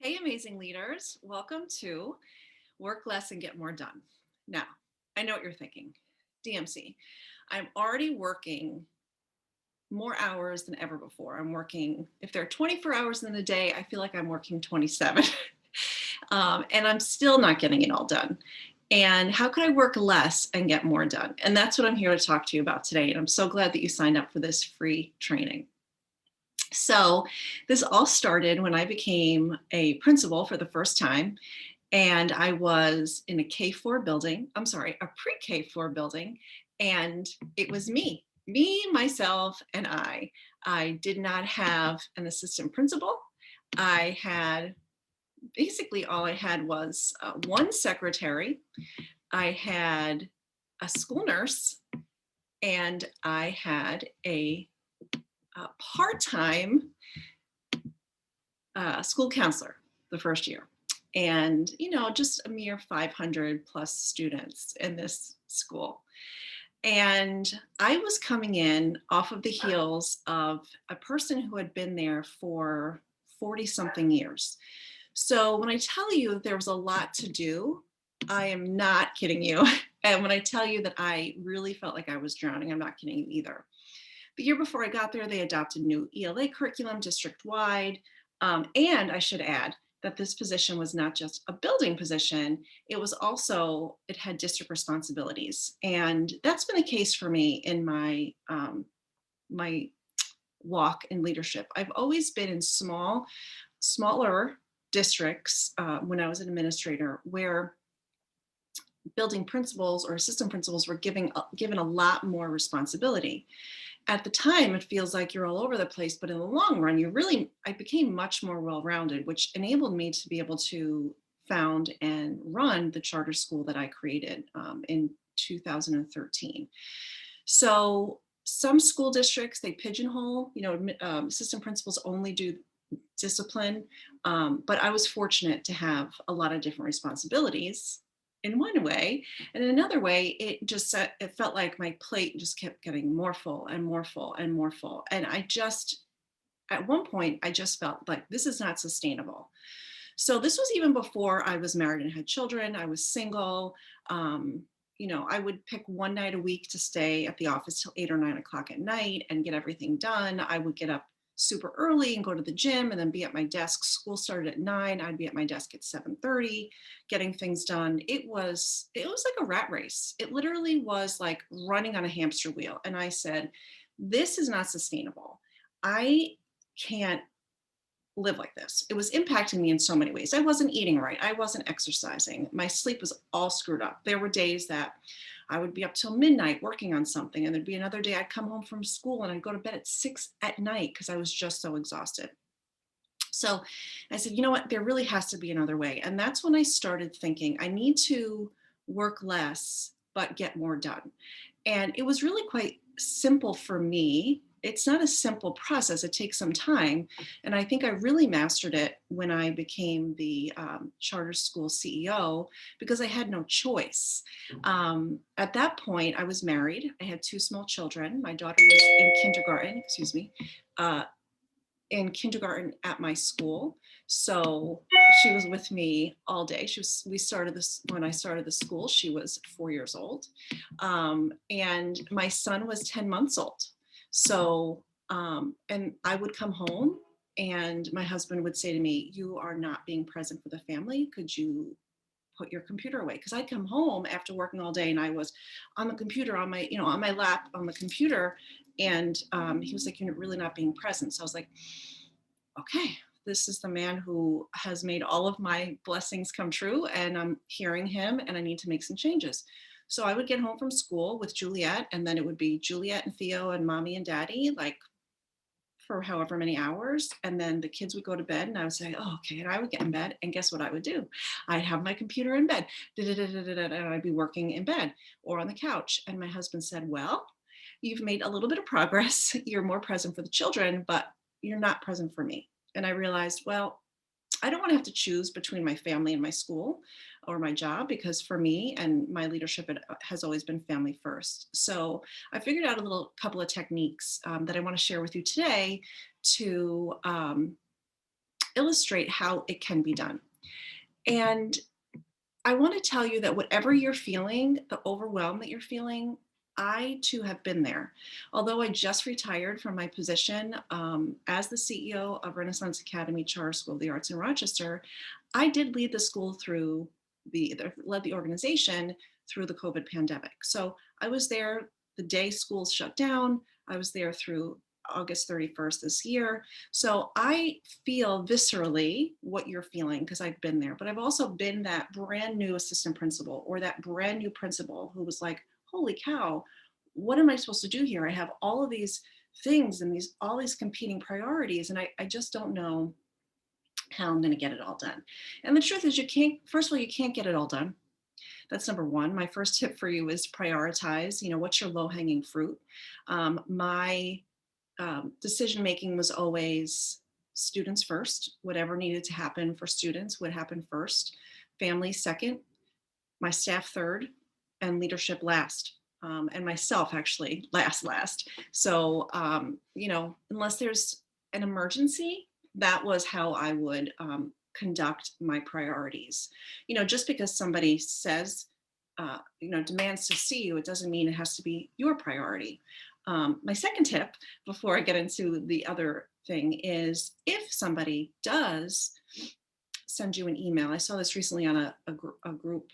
Hey, amazing leaders. Welcome to Work Less and Get More Done. Now, I know what you're thinking. DMC, I'm already working more hours than ever before. I'm working, if there are 24 hours in the day, I feel like I'm working 27. And I'm still not getting it all done. And how could I work less and get more done? And that's what I'm here to talk to you about today. And I'm so glad that you signed up for this free training. So this all started when I became a principal for the first time, and I was in a K-4 building, I'm sorry, a pre-K-4 building, and it was me, myself, and I. I did not have an assistant principal. I had, basically all I had was one secretary. I had a school nurse, and I had a part-time school counselor the first year. And, just a mere 500 plus students in this school. And I was coming in off of the heels of a person who had been there for 40 something years. So when I tell you that there was a lot to do, I am not kidding you. And when I tell you that I really felt like I was drowning, I'm not kidding you either. The year before I got there, they adopted new ELA curriculum district-wide. And I should add that this position was not just a building position, it was also, it had district responsibilities. And that's been the case for me in my walk in leadership. I've always been in smaller districts when I was an administrator, where building principals or assistant principals were given a lot more responsibility. At the time, it feels like you're all over the place, but in the long run, I became much more well-rounded, which enabled me to be able to found and run the charter school that I created in 2013. So some school districts, they pigeonhole, assistant principals only do discipline, but I was fortunate to have a lot of different responsibilities in one way. And in another way, it felt like my plate just kept getting more full and more full and more full. And at one point, I just felt like this is not sustainable. So this was even before I was married and had children. I was single. I would pick one night a week to stay at the office till 8 or 9 o'clock at night and get everything done. I would get up super early and go to the gym and then be at my desk. School started at 9. I'd be at my desk at 7:30, getting things done. It was like a rat race. It literally was like running on a hamster wheel. And I said, this is not sustainable. I can't live like this. It was impacting me in so many ways. I wasn't eating right. I wasn't exercising. My sleep was all screwed up. There were days that I would be up till midnight working on something, and there'd be another day I'd come home from school and I'd go to bed at 6 at night because I was just so exhausted. So I said, you know what, there really has to be another way. And that's when I started thinking I need to work less, but get more done. And it was really quite simple for me. It's not a simple process, it takes some time. And I think I really mastered it when I became the charter school CEO, because I had no choice. At that point, I was married. I had 2 small children. My daughter was in kindergarten, in kindergarten at my school. So she was with me all day. We started this, when I started the school, she was 4 years old. And my son was 10 months old. So, and I would come home and my husband would say to me, you are not being present for the family. Could you put your computer away? Because I'd come home after working all day and I was on the computer, on my lap on the computer. And he was like, you're really not being present. So I was like, okay, this is the man who has made all of my blessings come true, and I'm hearing him and I need to make some changes. So I would get home from school with Juliet, and then it would be Juliet and Theo and mommy and daddy, like for however many hours. And then the kids would go to bed and I would say, oh, okay. And I would get in bed, and guess what I would do? I'd have my computer in bed, and I'd be working in bed or on the couch. And my husband said, well, you've made a little bit of progress. You're more present for the children, but you're not present for me. And I realized, well, I don't want to have to choose between my family and my school or my job, because for me and my leadership, it has always been family first. So I figured out a couple of techniques that I want to share with you today to illustrate how it can be done. And I want to tell you that whatever you're feeling, the overwhelm that you're feeling, I too have been there. Although I just retired from my position as the CEO of Renaissance Academy Charter School of the Arts in Rochester, I did lead the school through led the organization through the COVID pandemic. So I was there the day schools shut down. I was there through August 31st this year. So I feel viscerally what you're feeling because I've been there, but I've also been that brand new assistant principal or that brand new principal who was like, holy cow, what am I supposed to do here? I have all of these things and all these competing priorities, and I just don't know how I'm going to get it all done. And the truth is, first of all, you can't get it all done. That's number one. My first tip for you is prioritize. What's your low hanging fruit? My decision making was always students first. Whatever needed to happen for students would happen first. Family second, my staff third, and leadership last. And myself actually last. So, unless there's an emergency, that was how I would conduct my priorities. Just because somebody says, demands to see you, it doesn't mean it has to be your priority. My second tip, before I get into the other thing, is if somebody does send you an email. I saw this recently on a group.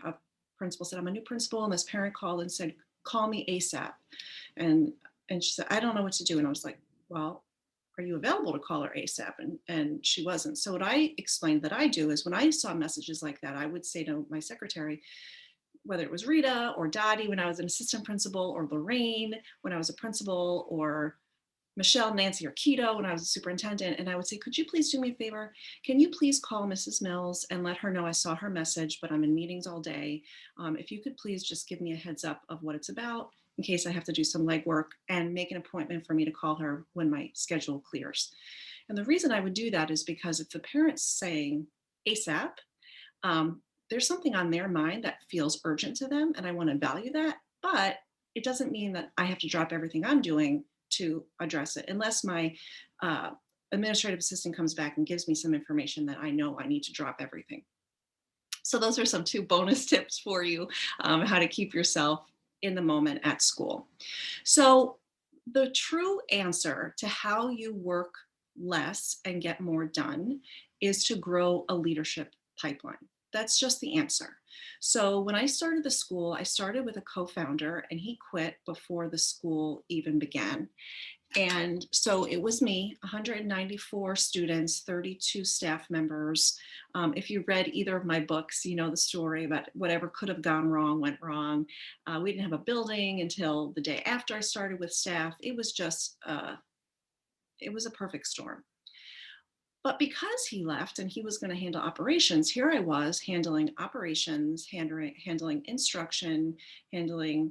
A principal said, I'm a new principal, and this parent called and said, call me ASAP. And she said, I don't know what to do. And I was like, well, are you available to call her ASAP? And she wasn't. So what I explained that I do is when I saw messages like that, I would say to my secretary, whether it was Rita or Dottie when I was an assistant principal, or Lorraine when I was a principal, or Michelle, Nancy, or Keto when I was a superintendent, and I would say, could you please do me a favor? Can you please call Mrs. Mills and let her know I saw her message, but I'm in meetings all day. If you could please just give me a heads up of what it's about in case I have to do some legwork, and make an appointment for me to call her when my schedule clears. And the reason I would do that is because if the parent's saying ASAP, there's something on their mind that feels urgent to them, and I want to value that, but it doesn't mean that I have to drop everything I'm doing to address it, unless my administrative assistant comes back and gives me some information that I know I need to drop everything. So those are some 2 bonus tips for you, how to keep yourself in the moment at school. So the true answer to how you work less and get more done is to grow a leadership pipeline. That's just the answer. So when I started the school, I started with a co-founder, and he quit before the school even began. And so it was me, 194 students, 32 staff members. If you read either of my books, you know the story about whatever could have gone wrong, went wrong. We didn't have a building until the day after I started with staff. It was just, it was a perfect storm. But because he left and he was going to handle operations, here I was handling operations, handling instruction, handling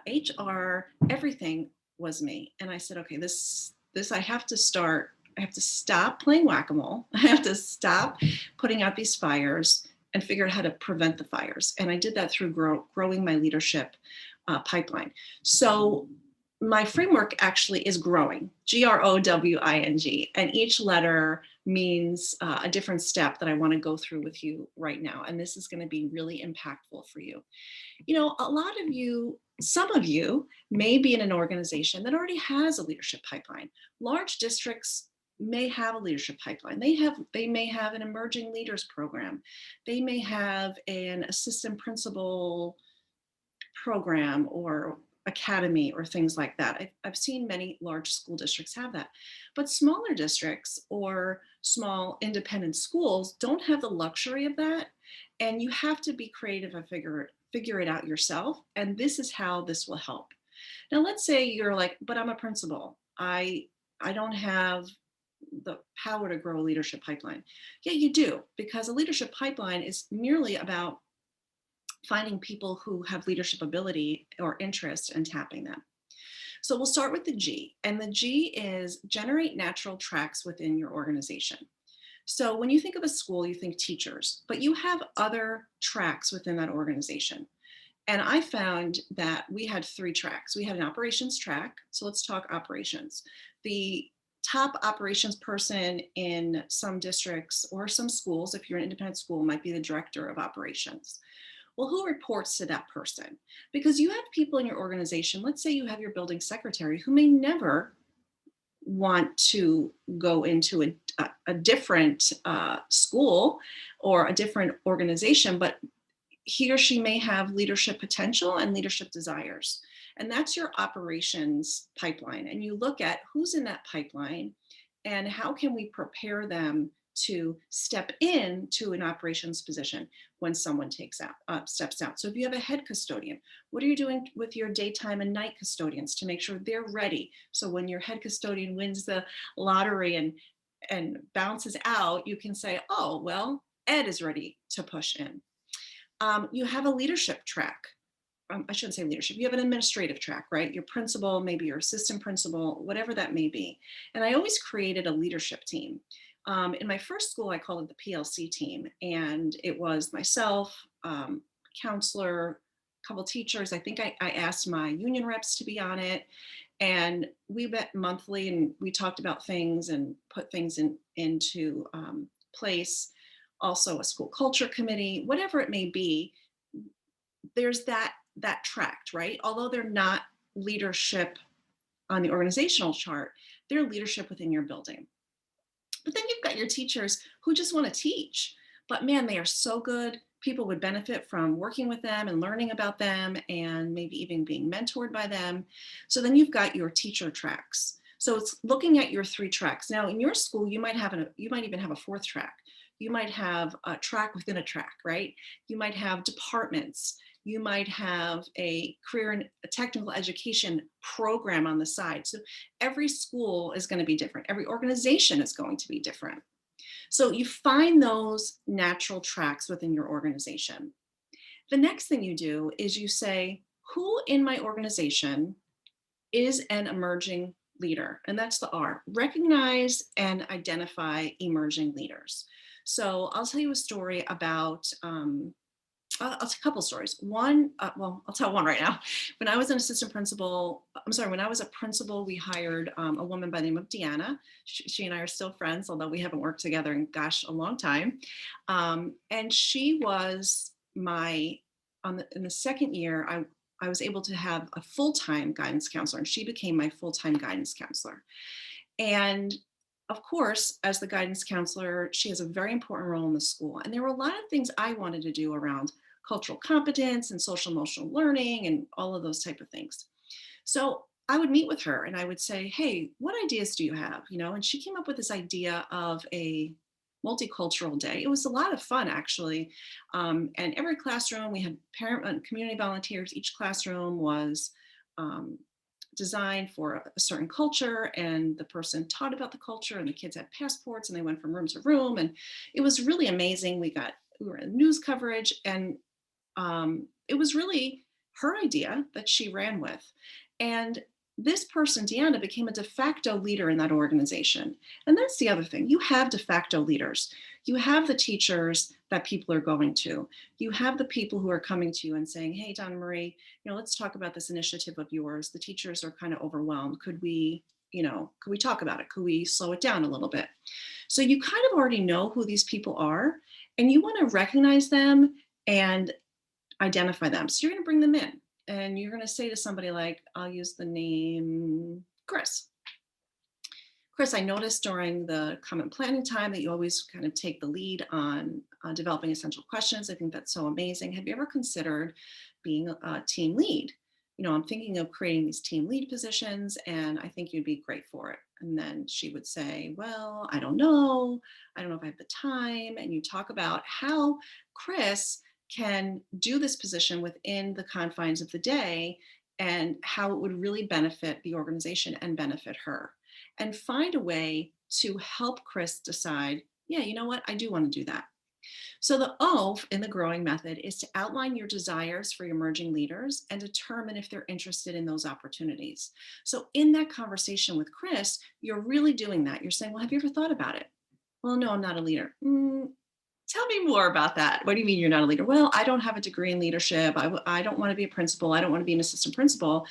HR, everything was me. And I said, okay, this I have to stop playing whack-a-mole. I have to stop putting out these fires and figure out how to prevent the fires. And I did that through growing my leadership pipeline. So my framework actually is growing, GROWING, and each letter means a different step that I want to go through with you right now. And this is going to be really impactful for you. A lot of you, some of you may be in an organization that already has a leadership pipeline. Large districts may have a leadership pipeline. They may have an emerging leaders program. They may have an assistant principal program or academy or things like that. I've seen many large school districts have that, but smaller districts or small independent schools don't have the luxury of that. And you have to be creative and figure it out yourself. And this is how this will help. Now, let's say you're like, but I'm a principal. I don't have the power to grow a leadership pipeline. Yeah, you do, because a leadership pipeline is merely about finding people who have leadership ability or interest and tapping them. So we'll start with the G, and the G is generate natural tracks within your organization. So when you think of a school, you think teachers, but you have other tracks within that organization. And I found that we had 3 tracks. We had an operations track. So let's talk operations. The top operations person in some districts or some schools, if you're an independent school, might be the director of operations. Well, who reports to that person? Because you have people in your organization, let's say you have your building secretary who may never want to go into a different school or a different organization, but he or she may have leadership potential and leadership desires. And that's your operations pipeline. And you look at who's in that pipeline and how can we prepare them to step into an operations position when someone steps out. So if you have a head custodian, what are you doing with your daytime and night custodians to make sure they're ready? So when your head custodian wins the lottery and bounces out, you can say, oh, well, Ed is ready to push in. You have a leadership track. I shouldn't say leadership. You have an administrative track, right? Your principal, maybe your assistant principal, whatever that may be. And I always created a leadership team. In my first school, I called it the PLC team. And it was myself, counselor, a couple teachers. I think I asked my union reps to be on it. And we met monthly and we talked about things and put things into place. Also a school culture committee, whatever it may be, there's that tract, right? Although they're not leadership on the organizational chart, they're leadership within your building. But then you've got your teachers who just want to teach, but man, they are so good. People would benefit from working with them and learning about them and maybe even being mentored by them. So then you've got your teacher tracks. So it's looking at your 3 tracks. Now in your school, you might even have a 4th track. You might have a track within a track, right? You might have departments. You might have a career and a technical education program on the side. So every school is going to be different. Every organization is going to be different. So you find those natural tracks within your organization. The next thing you do is you say, who in my organization is an emerging leader? And that's the R. Recognize and identify emerging leaders. So I'll tell you a story about, I'll tell a couple stories. One, well, I'll tell one right now. When I was when I was a principal, we hired a woman by the name of Deanna. She and I are still friends, although we haven't worked together in, gosh, a long time. And she was in the second year, I was able to have a full-time guidance counselor, and she became my full-time guidance counselor. And of course, as the guidance counselor, she has a very important role in the school. And there were a lot of things I wanted to do around cultural competence and social emotional learning and all of those type of things. So I would meet with her and I would say, hey, what ideas do you have? And she came up with this idea of a multicultural day. It was a lot of fun, actually. And every classroom, we had parent and community volunteers. Each classroom was designed for a certain culture, and the person taught about the culture, and the kids had passports and they went from room to room, and it was really amazing. We were in news coverage, and it was really her idea that she ran with. And this person, Deanna, became a de facto leader in that organization. And that's the other thing. You have de facto leaders. You have the teachers that people are going to. You have the people who are coming to you and saying, hey, Donna Marie, let's talk about this initiative of yours. The teachers are kind of overwhelmed. Could we talk about it? Could we slow it down a little bit? So you kind of already know who these people are, and you want to recognize them and identify them. So you're going to bring them in. And you're going to say to somebody like, I'll use the name Chris. Chris, I noticed during the comment planning time that you always kind of take the lead on developing essential questions. I think that's so amazing. Have you ever considered being a team lead? I'm thinking of creating these team lead positions, and I think you'd be great for it. And then she would say, well, I don't know. I don't know if I have the time. And you talk about how Chris can do this position within the confines of the day and how it would really benefit the organization and benefit her. And find a way to help Chris decide, yeah, you know what, I do want to do that. So the O in the growing method is to outline your desires for your emerging leaders and determine if they're interested in those opportunities. So in that conversation with Chris, you're really doing that. You're saying, well, have you ever thought about it? Well, no, I'm not a leader. Tell me more about that. What do you mean you're not a leader? Well, I don't have a degree in leadership. I don't want to be a principal. I don't want to be an assistant principal.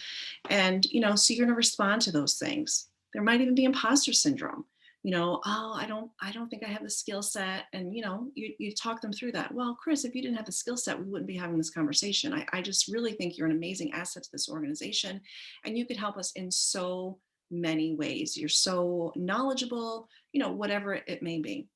And, so you're going to respond to those things. There might even be imposter syndrome. Oh, I don't think I have the skill set. And you talk them through that. Well, Chris, if you didn't have the skill set, we wouldn't be having this conversation. I just really think you're an amazing asset to this organization, and you could help us in so many ways. You're so knowledgeable, whatever it may be.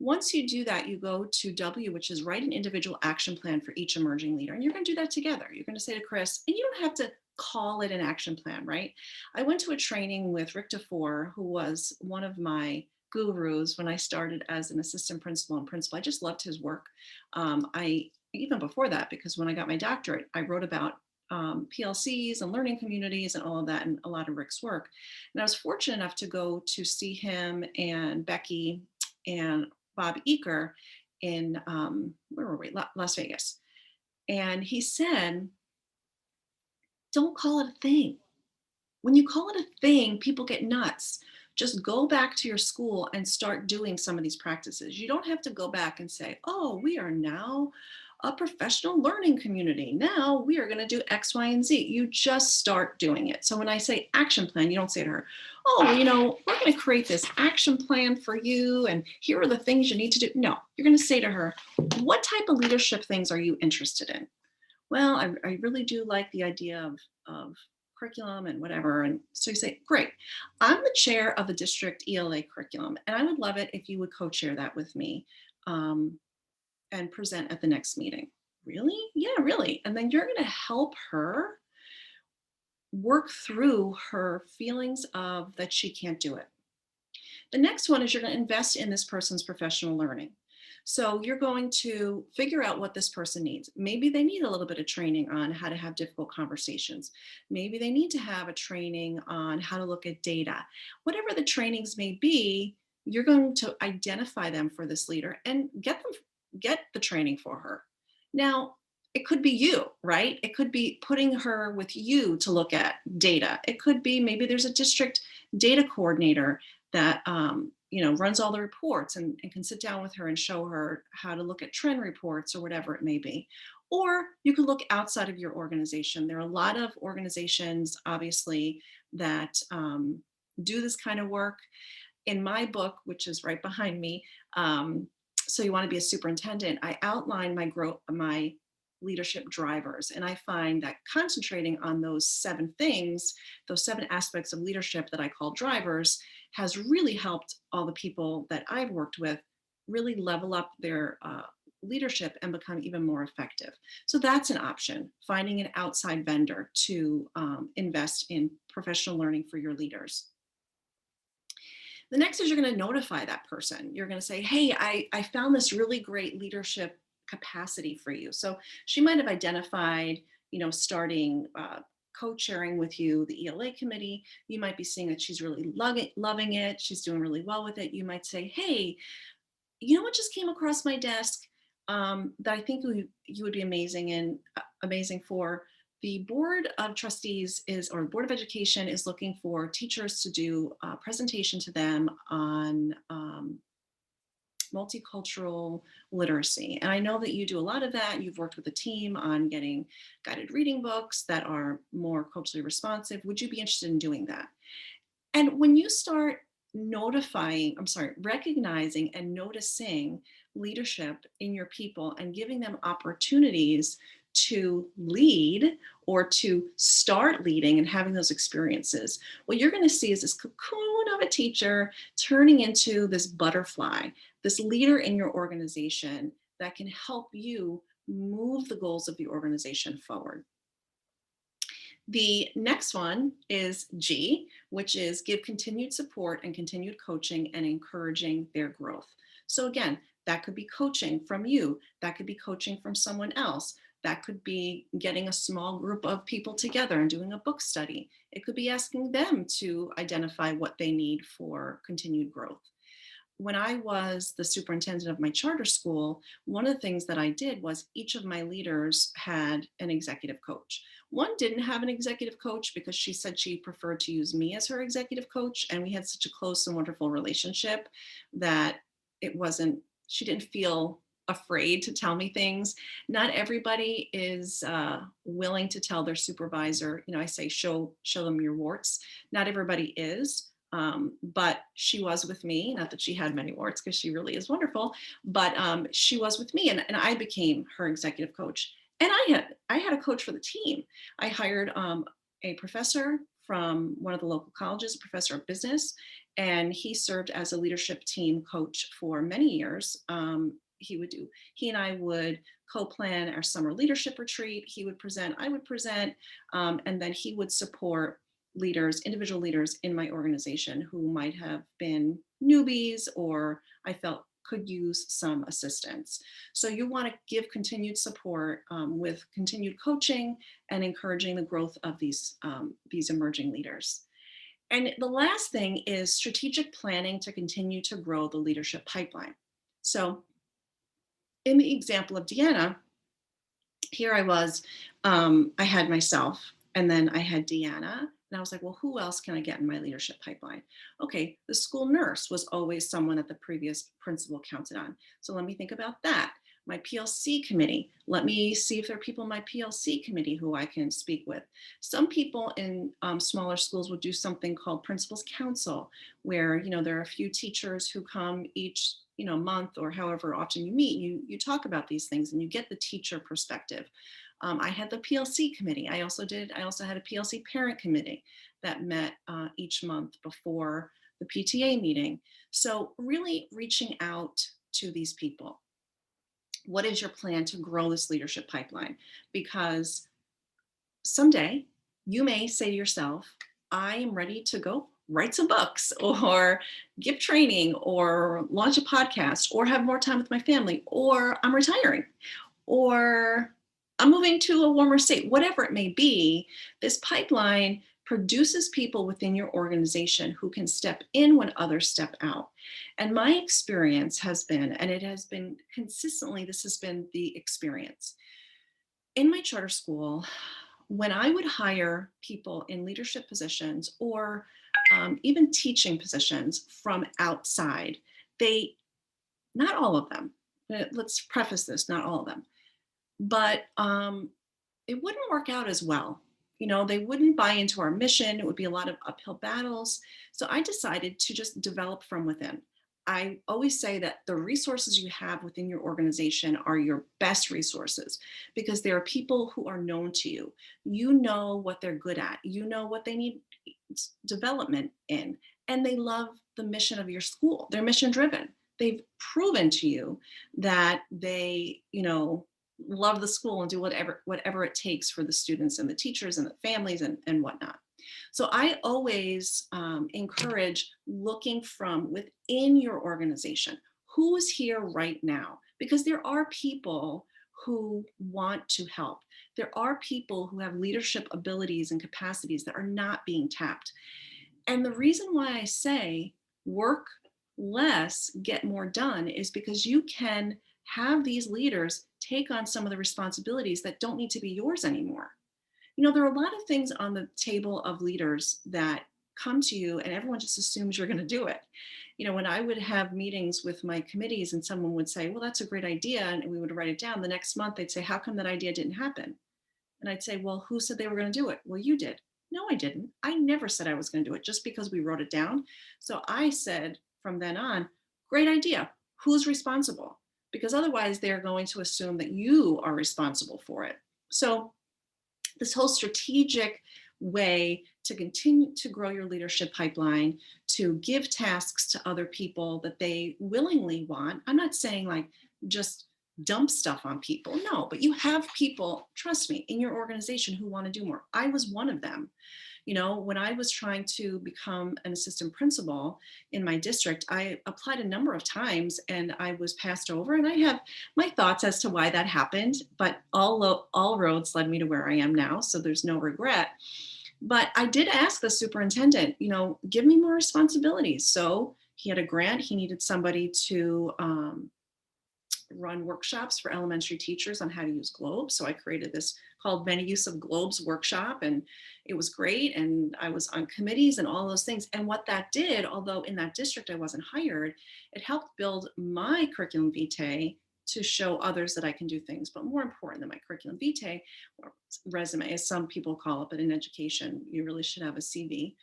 Once you do that, you go to W, which is write an individual action plan for each emerging leader. And you're going to do that together. You're going to say to Chris, and you don't have to call it an action plan, right? I went to a training with Rick DeFore, who was one of my gurus when I started as an assistant principal and principal. I just loved his work. I even before that, because when I got my doctorate, I wrote about PLCs and learning communities and all of that, and a lot of Rick's work. And I was fortunate enough to go to see him and Becky and Bob Eaker in where were we? Las Vegas. And he said, don't call it a thing. When you call it a thing, people get nuts. Just go back to your school and start doing some of these practices. You don't have to go back and say, oh, we are now a professional learning community. Now we are going to do X, Y, and Z. You just start doing it. So when I say action plan, you don't say to her, oh, we're going to create this action plan for you, and here are the things you need to do. No, you're going to say to her, what type of leadership things are you interested in? Well, I really do like the idea of curriculum and whatever. And so you say, great, I'm the chair of the district ELA curriculum, and I would love it if you would co-chair that with me and present at the next meeting. Really? Yeah, really. And then you're going to help her work through her feelings of that she can't do it. The next one is you're going to invest in this person's professional learning. So you're going to figure out what this person needs. Maybe they need a little bit of training on how to have difficult conversations. Maybe they need to have a training on how to look at data. Whatever the trainings may be, you're going to identify them for this leader and get the training for her. Now, it could be you, right? It could be putting her with you to look at data. It could be maybe there's a district data coordinator that runs all the reports and can sit down with her and show her how to look at trend reports or whatever it may be. Or you could look outside of your organization. There are a lot of organizations, obviously, that do this kind of work. In my book, which is right behind me, So You Want to Be a Superintendent, I outline my leadership drivers. And I find that concentrating on those 7 things, those 7 aspects of leadership that I call drivers, has really helped all the people that I've worked with really level up their leadership and become even more effective. So that's an option, finding an outside vendor to invest in professional learning for your leaders. The next is you're going to notify that person. You're going to say, hey, I found this really great leadership capacity for you. So she might have identified, starting co-chairing with you, the ELA committee. You might be seeing that she's really loving it. She's doing really well with it. You might say, hey, you know what just came across my desk that I think you would be amazing for? The Board of Trustees or Board of Education is looking for teachers to do a presentation to them on multicultural literacy. And I know that you do a lot of that. You've worked with a team on getting guided reading books that are more culturally responsive. Would you be interested in doing that? And when you start recognizing and noticing leadership in your people and giving them opportunities to lead or to start leading and having those experiences, what you're going to see is this cocoon of a teacher turning into this butterfly, this leader in your organization that can help you move the goals of the organization forward. The next one is G, which is give continued support and continued coaching and encouraging their growth. So again, that could be coaching from you. That could be coaching from someone else. That could be getting a small group of people together and doing a book study. It could be asking them to identify what they need for continued growth. When I was the superintendent of my charter school, one of the things that I did was each of my leaders had an executive coach. One didn't have an executive coach because she said she preferred to use me as her executive coach. And we had such a close and wonderful relationship that she didn't feel afraid to tell me things. Not everybody is willing to tell their supervisor, I say, show them your warts. Not everybody is. But she was with me, not that she had many warts because she really is wonderful, but she was with me, and I became her executive coach. And I had a coach for the team. I hired a professor from one of the local colleges, a professor of business, and he served as a leadership team coach for many years. He and I would co-plan our summer leadership retreat. He would present, I would present, and then he would support leaders, individual leaders in my organization who might have been newbies or I felt could use some assistance. So you want to give continued support with continued coaching and encouraging the growth of these emerging leaders. And the last thing is strategic planning to continue to grow the leadership pipeline. So in the example of Deanna, here I was, I had myself, and then I had Deanna, and I was like, well, who else can I get in my leadership pipeline? Okay, the school nurse was always someone that the previous principal counted on. So let me think about that. My PLC committee, let me see if there are people in my PLC committee who I can speak with. Some people in smaller schools would do something called principals council, where there are a few teachers who come each month or however often you meet, you talk about these things and you get the teacher perspective. I had the PLC committee. I also had a PLC parent committee that met each month before the PTA meeting. So really reaching out to these people. What is your plan to grow this leadership pipeline? Because someday you may say to yourself, I am ready to go write some books or give training or launch a podcast or have more time with my family, or I'm retiring, or I'm moving to a warmer state, whatever it may be. This pipeline produces people within your organization who can step in when others step out. And my experience has been, and it has been consistently, this has been the experience. In my charter school, when I would hire people in leadership positions or even teaching positions from outside, not all of them, let's preface this, not all of them, but it wouldn't work out as well. They wouldn't buy into our mission. It would be a lot of uphill battles. So I decided to just develop from within. I always say that the resources you have within your organization are your best resources because there are people who are known to you. You know what they're good at. You know what they need development in, and they love the mission of your school. They're mission driven. They've proven to you that they, love the school and do whatever it takes for the students and the teachers and the families and whatnot. So I always encourage looking from within your organization. Who's here right now? Because there are people who want to help. There are people who have leadership abilities and capacities that are not being tapped. And the reason why I say work less, get more done is because you can have these leaders take on some of the responsibilities that don't need to be yours anymore. There are a lot of things on the table of leaders that come to you and everyone just assumes you're going to do it. When I would have meetings with my committees and someone would say, well, that's a great idea, and we would write it down, the next month they'd say, how come that idea didn't happen? And I'd say, well, who said they were going to do it? Well, you did. No, I didn't. I never said I was going to do it just because we wrote it down. So I said from then on, great idea. Who's responsible? Because otherwise they're going to assume that you are responsible for it. So this whole strategic way to continue to grow your leadership pipeline, to give tasks to other people that they willingly want. I'm not saying like just dump stuff on people. No, but you have people, trust me, in your organization who want to do more. I was one of them. When I was trying to become an assistant principal in my district, I applied a number of times and I was passed over. And I have my thoughts as to why that happened, but all roads led me to where I am now. So there's no regret. But I did ask the superintendent, give me more responsibilities. So he had a grant. He needed somebody to run workshops for elementary teachers on how to use globes. So I created this called Many Use of Globes workshop, and it was great. And I was on committees and all those things. And what that did, although in that district I wasn't hired, it helped build my curriculum vitae to show others that I can do things. But more important than my curriculum vitae, or resume, as some people call it, but in education, you really should have a CV.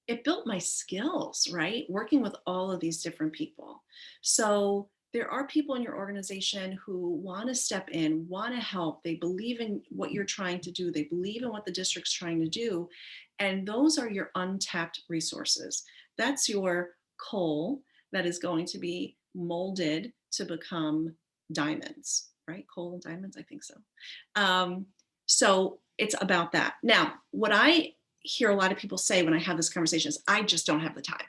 it built my skills, right? Working with all of these different people. So there are people in your organization who want to step in, want to help. They believe in what you're trying to do, they believe in what the district's trying to do. And those are your untapped resources. That's your coal that is going to be molded to become diamonds, right? Coal and diamonds, I think so. Um, so it's about that. Now, what I hear a lot of people say when I have this conversation is, I just don't have the time.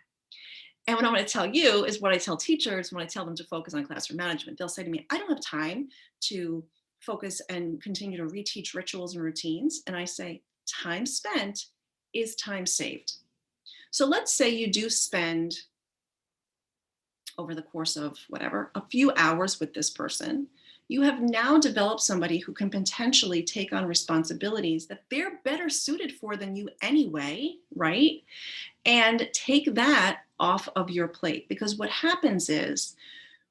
And what I'm going to tell you is what I tell teachers when I tell them to focus on classroom management. They'll say to me, I don't have time to focus and continue to reteach rituals and routines. And I say, time spent is time saved. So let's say you do spend, over the course of whatever, a few hours with this person. You have now developed somebody who can potentially take on responsibilities that they're better suited for than you anyway, right? And take that off of your plate. Because what happens is,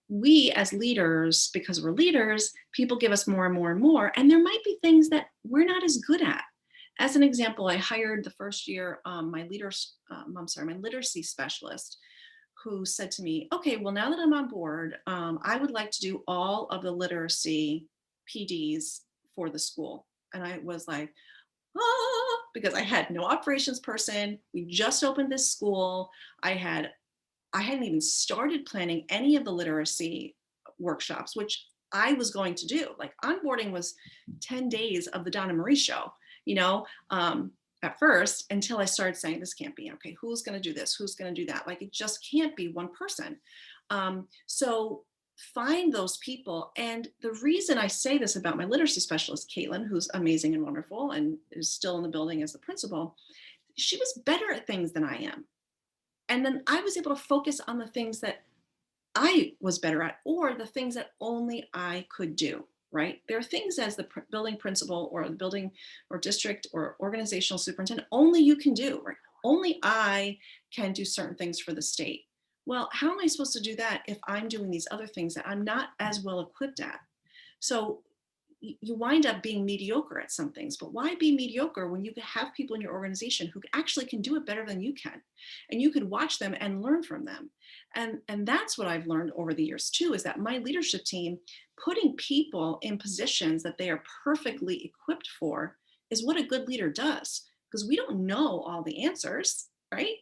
we as leaders, because we're leaders, people give us more and more and more. And there might be things that we're not as good at. As an example, I hired the first year my literacy specialist, who said to me, okay, well, now that I'm on board, I would like to do all of the literacy PDs for the school. And I was like, because I had no operations person. We just opened this school. I hadn't even started planning any of the literacy workshops, which I was going to do. Like, onboarding was 10 days of the Donna Marie show, you know, at first, until I started saying, this can't be, okay, who's going to do this? Who's going to do that? Like, it just can't be one person. So find those people. And the reason I say this about my literacy specialist, Caitlin, who's amazing and wonderful and is still in the building as the principal, she was better at things than I am. And then I was able to focus on the things that I was better at, or the things that only I could do, right? There are things as the building principal or the building or district or organizational superintendent, only you can do, right? Only I can do certain things for the state. Well, how am I supposed to do that if I'm doing these other things that I'm not as well equipped at? So you wind up being mediocre at some things. But why be mediocre when you have people in your organization who actually can do it better than you can, and you could watch them and learn from them? And that's what I've learned over the years too, is that my leadership team, putting people in positions that they are perfectly equipped for, is what a good leader does. Because we don't know all the answers, right?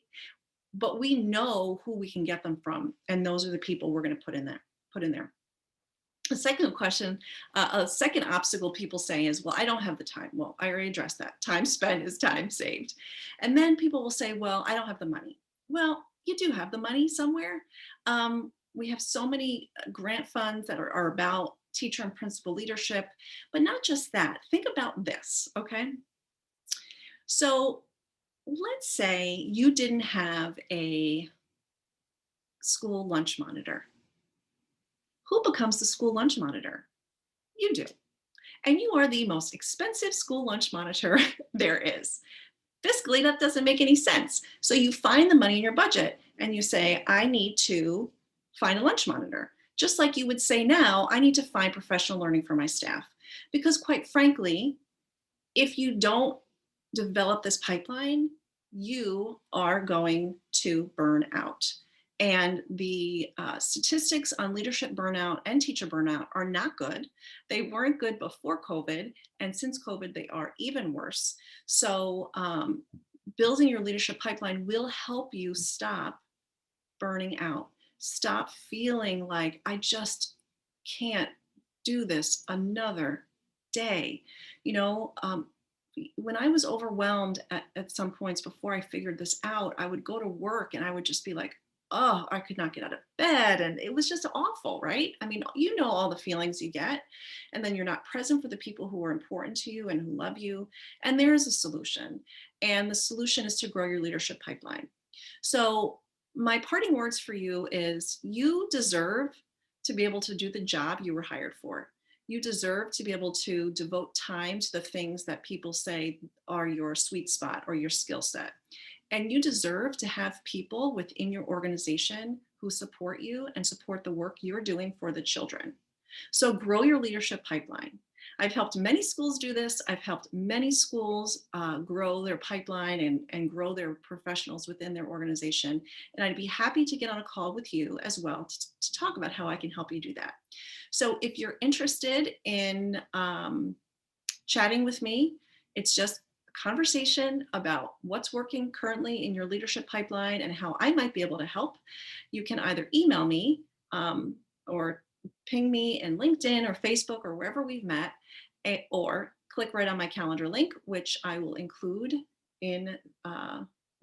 But we know who we can get them from, and those are the people we're going to put in there. The second question, a second obstacle people say is, well, I don't have the time. Well, I already addressed that. Time spent is time saved. And then people will say, well, I don't have the money. Well, you do have the money somewhere. We have so many grant funds that are about teacher and principal leadership, but not just that. Think about this, okay? So let's say you didn't have a school lunch monitor. Who becomes the school lunch monitor? You do. And you are the most expensive school lunch monitor there is. Fiscally, that doesn't make any sense. So you find the money in your budget and you say, I need to find a lunch monitor. Just like you would say now, I need to find professional learning for my staff. Because quite frankly, if you don't develop this pipeline, you are going to burn out. And the statistics on leadership burnout and teacher burnout are not good. They weren't good before COVID. And since COVID, they are even worse. So building your leadership pipeline will help you stop burning out. Stop feeling like, I just can't do this another day. You know, when I was overwhelmed at some points before I figured this out, I would go to work and I would just be like, oh, I could not get out of bed. And it was just awful, right? I mean, you know, all the feelings you get. And then you're not present for the people who are important to you and who love you. And there is a solution. And the solution is to grow your leadership pipeline. So my parting words for you is, you deserve to be able to do the job you were hired for. You deserve to be able to devote time to the things that people say are your sweet spot or your skill set. And you deserve to have people within your organization who support you and support the work you're doing for the children. So grow your leadership pipeline. I've helped many schools do this. I've helped many schools grow their pipeline and grow their professionals within their organization. And I'd be happy to get on a call with you as well to talk about how I can help you do that. So if you're interested in chatting with me, it's just a conversation about what's working currently in your leadership pipeline and how I might be able to help. You can either email me or ping me in LinkedIn or Facebook or wherever we've met, or click right on my calendar link, which I will include in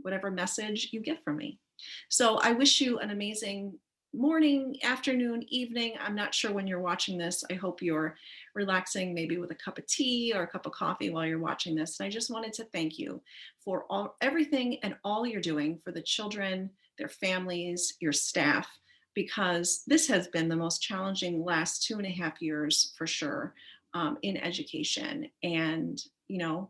whatever message you get from me. So I wish you an amazing morning, afternoon, evening. I'm not sure when you're watching this. I hope you're relaxing, maybe with a cup of tea or a cup of coffee while you're watching this. And I just wanted to thank you for everything and all you're doing for the children, their families, your staff, because this has been the most challenging last 2.5 years for sure in education. And, you know,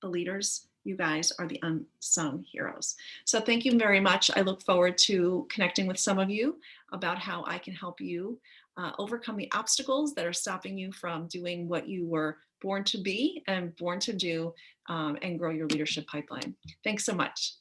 the leaders, you guys are the unsung heroes. So thank you very much. I look forward to connecting with some of you about how I can help you overcome the obstacles that are stopping you from doing what you were born to be and born to do, and grow your leadership pipeline. Thanks so much.